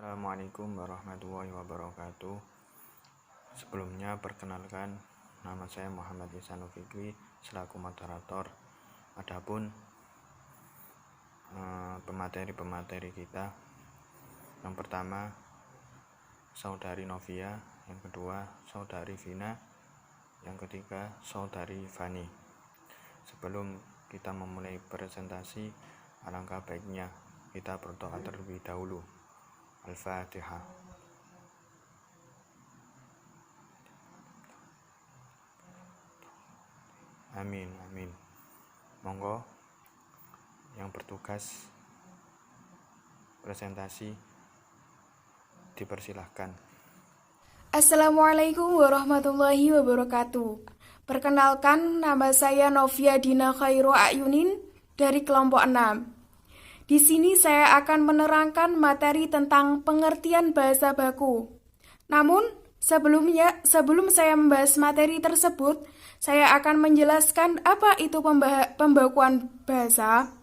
Assalamualaikum warahmatullahi wabarakatuh. Sebelumnya perkenalkan, nama saya Muhammad Ihsanul Fikri selaku moderator. Adapun pemateri-pemateri kita, yang pertama saudari Novia, yang kedua saudari Vina, yang ketiga saudari Fani. Sebelum kita memulai presentasi, alangkah baiknya kita berdoa terlebih dahulu. Al-Fatihah. Amin, amin. Monggo yang bertugas presentasi dipersilahkan. Assalamualaikum warahmatullahi wabarakatuh. Perkenalkan, nama saya Novia Dina Khairu Ayunin dari kelompok 6. Di sini saya akan menerangkan materi tentang pengertian bahasa baku. Namun, sebelum saya membahas materi tersebut, saya akan menjelaskan apa itu pembakuan bahasa.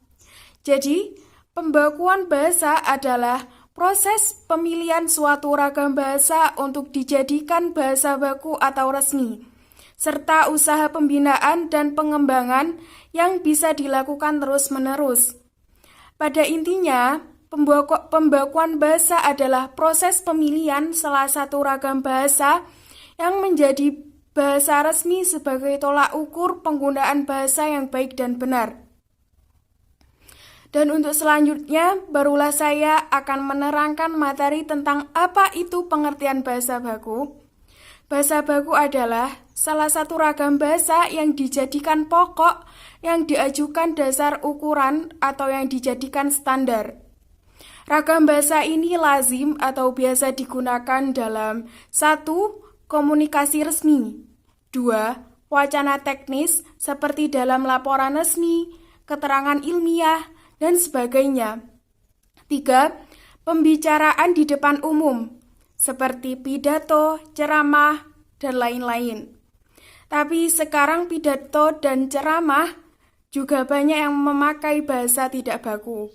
Jadi, pembakuan bahasa adalah proses pemilihan suatu ragam bahasa untuk dijadikan bahasa baku atau resmi, serta usaha pembinaan dan pengembangan yang bisa dilakukan terus-menerus. Pada intinya, pembakuan bahasa adalah proses pemilihan salah satu ragam bahasa yang menjadi bahasa resmi sebagai tolak ukur penggunaan bahasa yang baik dan benar. Dan untuk selanjutnya, barulah saya akan menerangkan materi tentang apa itu pengertian bahasa baku. Bahasa baku adalah salah satu ragam bahasa yang dijadikan pokok, yang diajukan dasar ukuran atau yang dijadikan standar. Ragam bahasa ini lazim atau biasa digunakan dalam 1. Komunikasi resmi. 2. Wacana teknis seperti dalam laporan resmi, keterangan ilmiah, dan sebagainya. 3. Pembicaraan di depan umum, seperti pidato, ceramah, dan lain-lain. Tapi sekarang pidato dan ceramah juga banyak yang memakai bahasa tidak baku.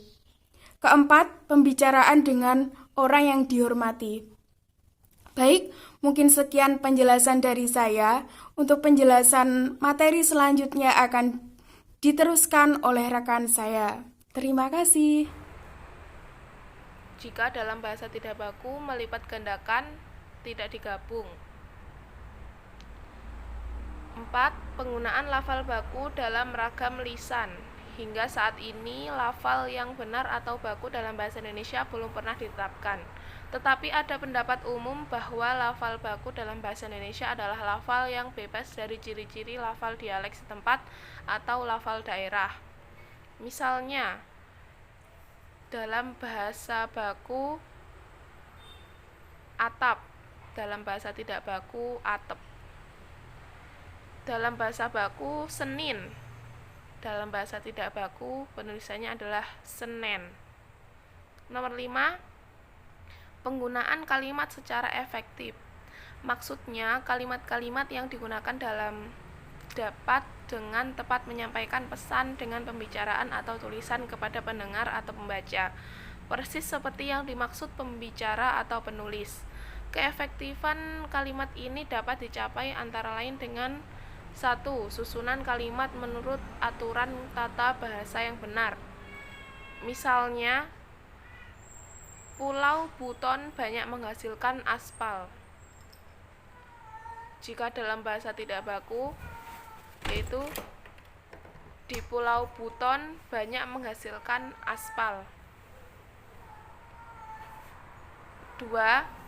4. Pembicaraan dengan orang yang dihormati. Baik, mungkin sekian penjelasan dari saya. Untuk penjelasan materi selanjutnya akan diteruskan oleh rekan saya. Terima kasih. Jika dalam bahasa tidak baku melipat gandakan tidak digabung. 4. Penggunaan lafal baku dalam ragam lisan. Hingga saat ini, lafal yang benar atau baku dalam bahasa Indonesia belum pernah ditetapkan. Tetapi ada pendapat umum bahwa lafal baku dalam bahasa Indonesia adalah lafal yang bebas dari ciri-ciri lafal dialek setempat atau lafal daerah. Misalnya, dalam bahasa baku atap, dalam bahasa tidak baku atep. Dalam bahasa baku Senin, dalam bahasa tidak baku penulisannya adalah Senen. Nomor 5, penggunaan kalimat secara efektif. Maksudnya, kalimat-kalimat yang digunakan dapat dengan tepat menyampaikan pesan dengan pembicaraan atau tulisan kepada pendengar atau pembaca, persis seperti yang dimaksud pembicara atau penulis. Keefektifan kalimat ini dapat dicapai antara lain dengan 1. Susunan kalimat menurut aturan tata bahasa yang benar. Misalnya, Pulau Buton banyak menghasilkan aspal. Jika dalam bahasa tidak baku, yaitu di Pulau Buton banyak menghasilkan aspal. 2.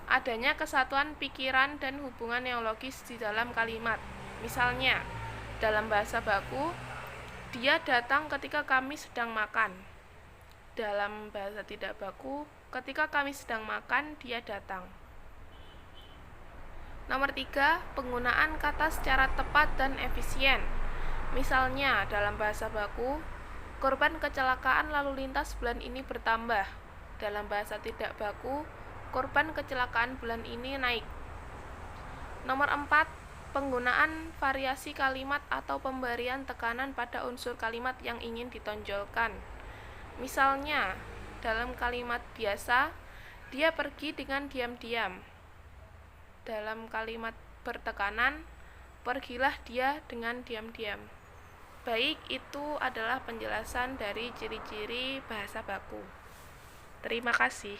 Adanya kesatuan pikiran dan hubungan yang logis di dalam kalimat. Misalnya, dalam bahasa baku, dia datang ketika kami sedang makan. Dalam bahasa tidak baku, ketika kami sedang makan, dia datang. Nomor 3, penggunaan kata secara tepat dan efisien. Misalnya, dalam bahasa baku, korban kecelakaan lalu lintas bulan ini bertambah. Dalam bahasa tidak baku, korban kecelakaan bulan ini naik. Nomor 4, penggunaan variasi kalimat atau pemberian tekanan pada unsur kalimat yang ingin ditonjolkan. Misalnya, dalam kalimat biasa, Dia pergi dengan diam-diam. Dalam kalimat bertekanan, pergilah dia dengan diam-diam. Baik, itu adalah penjelasan dari ciri-ciri bahasa baku. Terima kasih.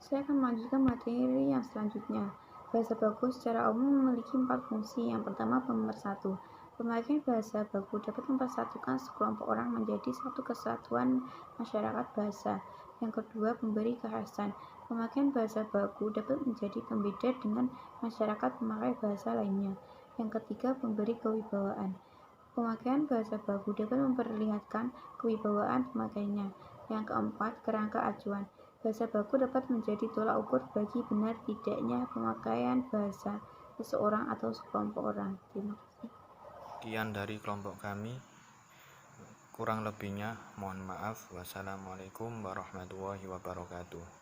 Saya akan melanjutkan materi yang selanjutnya. Bahasa baku secara umum memiliki 4 fungsi. Yang pertama, pemersatu. Pemakaian bahasa baku dapat mempersatukan sekelompok orang menjadi satu kesatuan masyarakat bahasa. Yang kedua, pemberi kekhasan. Pemakaian bahasa baku dapat menjadi pembeda dengan masyarakat pemakai bahasa lainnya. Yang ketiga, pemberi kewibawaan. Pemakaian bahasa baku dapat memperlihatkan kewibawaan pemakainya. Yang keempat, kerangka acuan. Bahasa baku dapat menjadi tolak ukur bagi benar tidaknya pemakaian bahasa seseorang atau sekelompok orang. Terima kasih. Sekian dari kelompok kami. Kurang lebihnya mohon maaf. Wassalamualaikum warahmatullahi wabarakatuh.